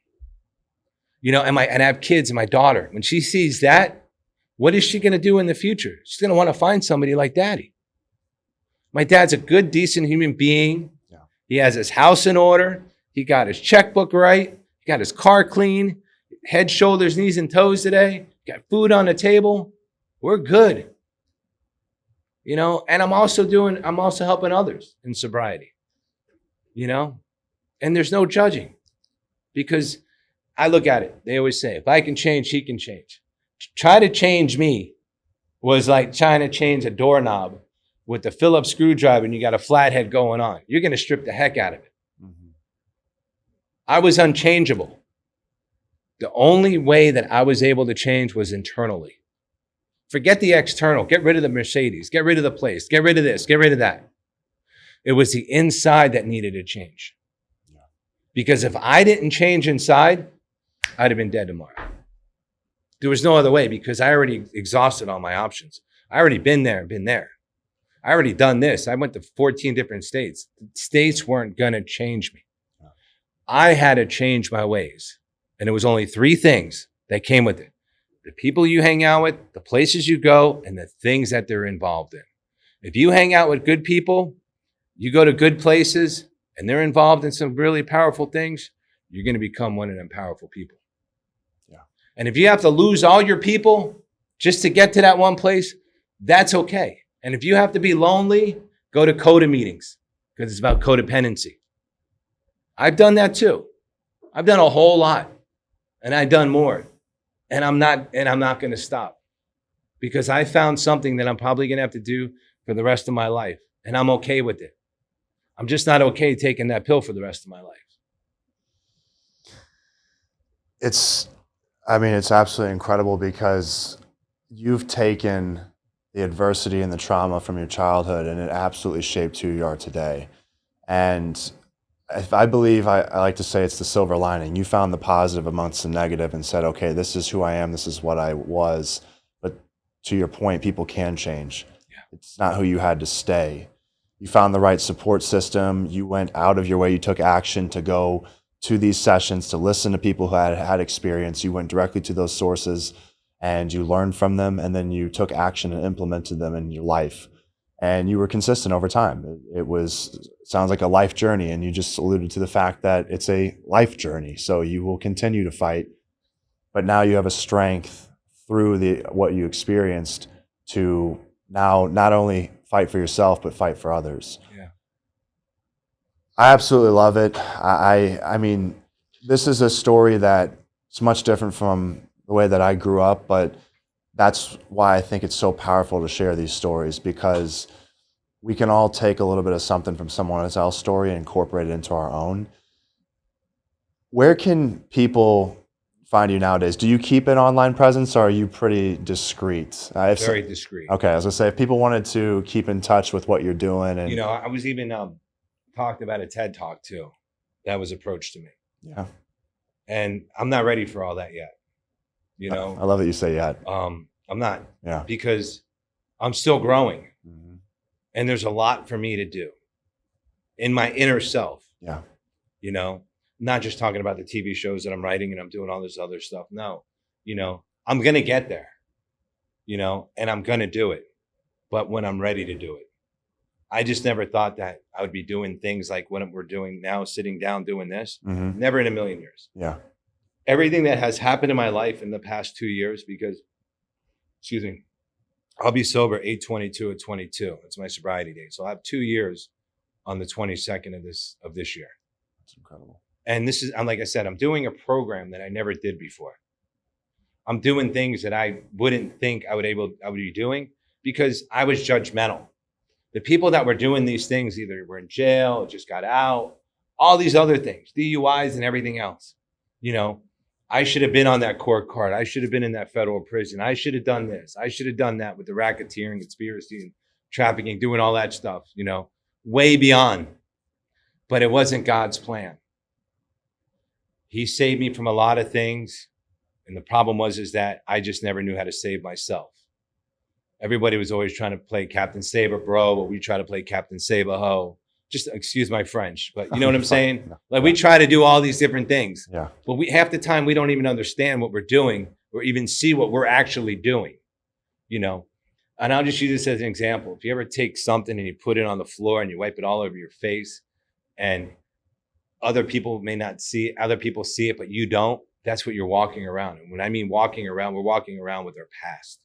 S1: You know, and I have kids and my daughter, when she sees that, what is she going to do in the future? She's going to want to find somebody like daddy. My dad's a good, decent human being. Yeah. He has his house in order. He got his checkbook right. He got his car clean, head, shoulders, knees, and toes today. Got food on the table. We're good. You know, and I'm also helping others in sobriety, you know, and there's no judging because I look at it. They always say, if I can change, she can change. Try to change me was like trying to change a doorknob with the Phillips screwdriver and you got a flathead going on. You're going to strip the heck out of it. Mm-hmm. I was unchangeable. The only way that I was able to change was internally. Forget the external. Get rid of the Mercedes. Get rid of the place. Get rid of this. Get rid of that. It was the inside that needed to change. Yeah. Because if I didn't change inside, I'd have been dead tomorrow. There was no other way because I already exhausted all my options. I already been there and been there. I already done this. I went to 14 different states. The states weren't going to change me. Yeah. I had to change my ways. And it was only 3 things that came with it. The people you hang out with, the places you go, and the things that they're involved in. If you hang out with good people, you go to good places, and they're involved in some really powerful things, you're going to become one of them powerful people. Yeah. And if you have to lose all your people just to get to that one place, that's okay. And if you have to be lonely, go to CODA meetings because it's about codependency. I've done that too. I've done a whole lot, and I've done more. And I'm not going to stop because I found something that I'm probably going to have to do for the rest of my life. And I'm okay with it. I'm just not okay taking that pill for the rest of my life.
S2: It's absolutely incredible because you've taken the adversity and the trauma from your childhood and it absolutely shaped who you are today. And I believe I like to say it's the silver lining. You found the positive amongst the negative and said, okay, this is who I am. This is what I was. But to your point, people can change. Yeah. It's not who you had to stay. You found the right support system. You went out of your way. You took action to go to these sessions, to listen to people who had experience. You went directly to those sources and you learned from them. And then you took action and implemented them in your life. And you were consistent over time. It sounds like a life journey, and you just alluded to the fact that it's a life journey. So you will continue to fight, but now you have a strength through what you experienced to now not only fight for yourself but fight for others. Yeah, I absolutely love it. I mean, this is a story that's much different from the way that I grew up, but that's why I think it's so powerful to share these stories because we can all take a little bit of something from someone else's story and incorporate it into our own. Where can people find you nowadays? Do you keep an online presence or are you pretty discreet?
S1: Very discreet.
S2: Okay, I was gonna say if people wanted to keep in touch with what you're doing, and
S1: I was even talked about a TED Talk too that was approached to me.
S2: Yeah,
S1: and I'm not ready for all that yet.
S2: I love that you say yet.
S1: I'm not.
S2: Yeah.
S1: Because I'm still growing. Mm-hmm. And there's a lot for me to do in my inner self.
S2: Yeah.
S1: Not just talking about the TV shows that I'm writing and I'm doing all this other stuff. No, I'm going to get there, and I'm going to do it. But when I'm ready to do it, I just never thought that I would be doing things like what we're doing now, sitting down, doing this. Mm-hmm. Never in a million years.
S2: Yeah.
S1: everything that has happened in my life in the past 2 years, because, excuse me, I'll be sober 8/22 at 22. It's my sobriety date. So I'll have 2 years on the 22nd of this year.
S2: That's incredible.
S1: And this is, like I said, I'm doing a program that I never did before. I'm doing things that I wouldn't think I would be doing because I was judgmental. The people that were doing these things either were in jail or just got out, all these other things, DUIs and everything else. You know, I should have been on that court card. I should have been in that federal prison. I should have done this. I should have done that with the racketeering, conspiracy, and trafficking, doing all that stuff, you know, way beyond. But it wasn't God's plan. He saved me from a lot of things. And the problem is that I just never knew how to save myself. Everybody was always trying to play Captain Save a Bro, but we try to play Captain Save a Ho. Just excuse my French, but you know what I'm saying? Like we try to do all these different things.
S2: Yeah.
S1: But half the time we don't even understand what we're doing or even see what we're actually doing, you know? And I'll just use this as an example. If you ever take something and you put it on the floor and you wipe it all over your face and other people may not see it, other people see it, but you don't, that's what you're walking around. And when I mean walking around, we're walking around with our past.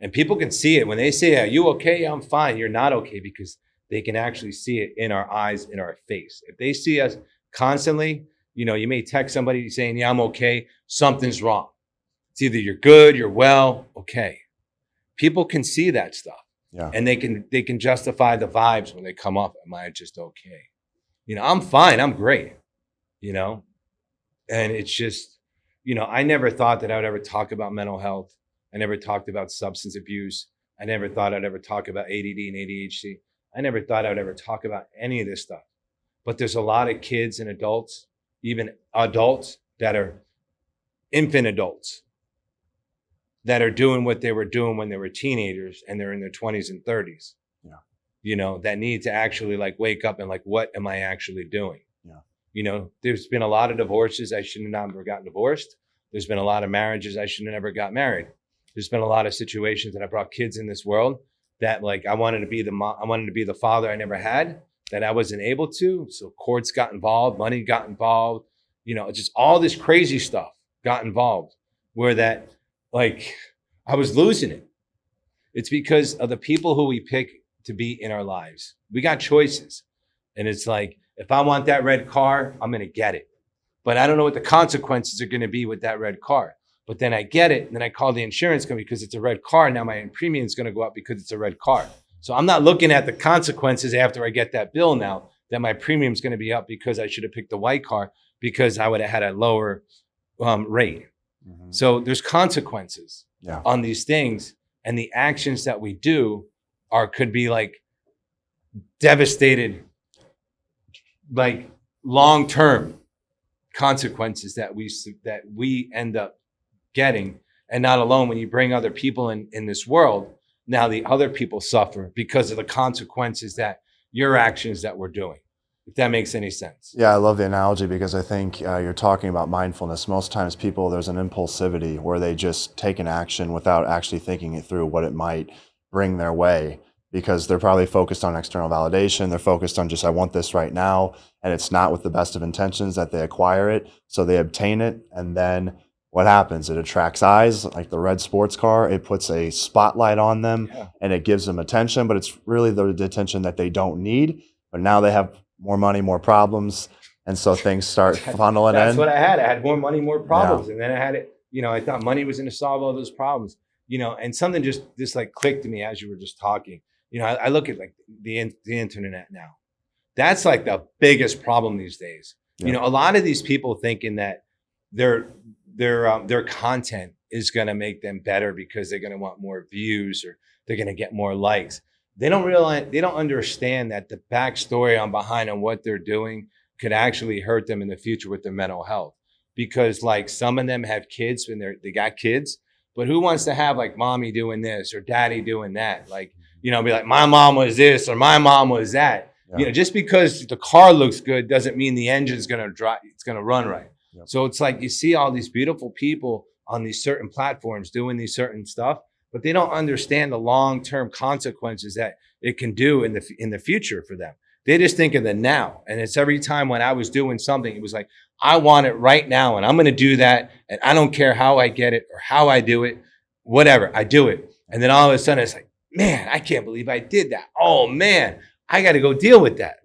S1: And people can see it. When they say, are you okay? Yeah, I'm fine. You're not okay, because they can actually see it in our eyes, in our face. If they see us constantly, you know, you may text somebody saying, yeah, I'm okay. Something's wrong. It's either you're good, you're well, okay. People can see that stuff.
S2: Yeah.
S1: And they can justify the vibes when they come up. Am I just okay? You know, I'm fine. I'm great. You know? And it's just, you know, I never thought that I would ever talk about mental health. I never talked about substance abuse. I never thought I'd ever talk about ADD and ADHD. I never thought I would ever talk about any of this stuff. But there's a lot of kids and adults, even adults that are infant adults, that are doing what they were doing when they were teenagers and they're in their 20s and 30s.
S2: Yeah.
S1: You know, that need to actually like wake up and like, what am I actually doing?
S2: Yeah.
S1: You know, there's been a lot of divorces. I should have never gotten divorced. There's been a lot of marriages. I should have never got married. There's been a lot of situations that I brought kids in this world that like I wanted to be the father I never had, that I wasn't able to. So courts got involved, money got involved, you know, just all this crazy stuff got involved where that like I was losing it. It's because of the people who we pick to be in our lives. We got choices. And it's like, if I want that red car, I'm going to get it. But I don't know what the consequences are going to be with that red car. But then I get it, and then I call the insurance company because it's a red car. Now my premium is going to go up because it's a red car. So I'm not looking at the consequences after I get that bill now, that my premium is going to be up because I should have picked the white car because I would have had a lower rate. Mm-hmm. So there's consequences on these things, and the actions that we do could be like devastated, like long-term consequences that we end up getting. And not alone, when you bring other people in this world, now the other people suffer because of the consequences that your actions that we're doing, if that makes any sense.
S2: Yeah, I love the analogy because I think you're talking about mindfulness. Most times people, there's an impulsivity where they just take an action without actually thinking it through, what it might bring their way, because they're probably focused on external validation. They're focused on just, I want this right now. And it's not with the best of intentions that they acquire it. So they obtain it. And then what happens? It attracts eyes, like the red sports car. It puts a spotlight on them and it gives them attention, but it's really the attention that they don't need. But now they have more money, more problems. And so things start funneling in.
S1: That's what I had. I had more money, more problems. And then I had it, you know, I thought money was going to solve all those problems, you know, and something just like clicked to me as you were just talking. You know, I look at like the internet now. That's like the biggest problem these days. Yeah. You know, a lot of these people thinking that their content is going to make them better because they're going to want more views or they're going to get more likes. They don't realize, they don't understand that the backstory on what they're doing could actually hurt them in the future with their mental health. Because like some of them have kids when they got kids, but who wants to have like mommy doing this or daddy doing that? Like, you know, be like, my mom was this or my mom was that. Yeah. You know, just because the car looks good doesn't mean the engine's going to drive, it's going to run right. Yep. So it's like you see all these beautiful people on these certain platforms doing these certain stuff, but they don't understand the long-term consequences that it can do in the future for them. They just think of the now. And it's every time when I was doing something, it was like, I want it right now, and I'm going to do that. And I don't care how I get it or how I do it, whatever, I do it. And then all of a sudden it's like, man, I can't believe I did that. Oh man, I got to go deal with that.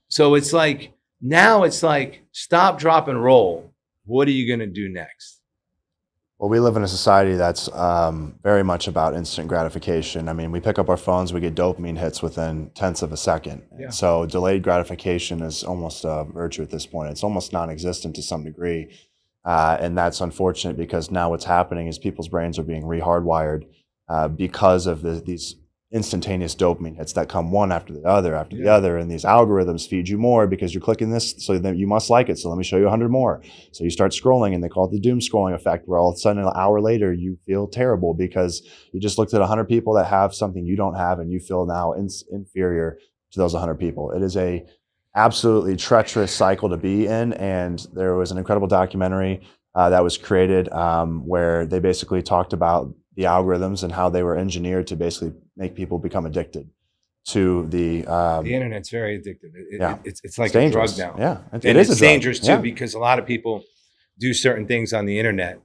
S1: So it's like, now it's like, stop, drop, and roll. What are you going to do next?
S2: Well, we live in a society that's very much about instant gratification. I mean, we pick up our phones, we get dopamine hits within tenths of a second.
S1: Yeah.
S2: So delayed gratification is almost a virtue at this point. It's almost non-existent to some degree. And that's unfortunate because now what's happening is people's brains are being re-hardwired because of these instantaneous dopamine hits that come one after the other the other, and these algorithms feed you more because you're clicking this, so that you must like it, so let me show you 100 more. So you start scrolling, and they call it the doom scrolling effect, where all of a sudden an hour later you feel terrible because you just looked at 100 people that have something you don't have, and you feel now inferior to those 100 people. It is a absolutely treacherous cycle to be in, and there was an incredible documentary that was created where they basically talked about the algorithms and how they were engineered to basically make people become addicted to the
S1: internet's very addictive. It's like
S2: it's
S1: a drug now.
S2: Yeah,
S1: and it's dangerous too, because a lot of people do certain things on the internet,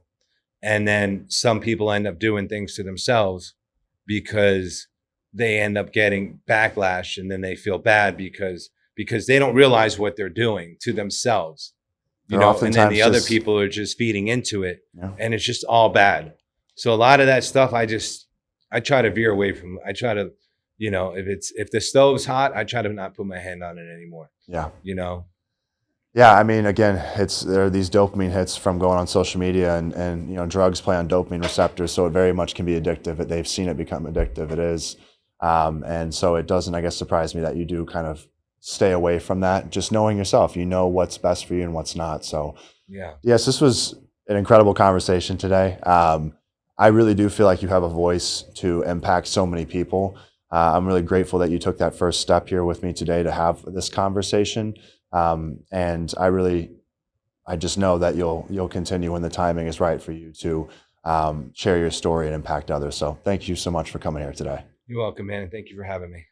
S1: and then some people end up doing things to themselves because they end up getting backlash, and then they feel bad because they don't realize what they're doing to themselves, you know, and then the other people are just feeding into it, and it's just all bad. So a lot of that stuff, I try to veer away from. I try to, you know, if the stove's hot, I try to not put my hand on it anymore.
S2: Yeah.
S1: You know?
S2: Yeah. I mean, again, there are these dopamine hits from going on social media, and, you know, drugs play on dopamine receptors. So it very much can be addictive. They've seen it become addictive. It is. And so it doesn't, I guess, surprise me that you do kind of stay away from that. Just knowing yourself, you know what's best for you and what's not. So yes, this was an incredible conversation today. I really do feel like you have a voice to impact so many people. I'm really grateful that you took that first step here with me today to have this conversation. And I just know that you'll continue when the timing is right for you to share your story and impact others. So thank you so much for coming here today.
S1: You're welcome, man. And thank you for having me.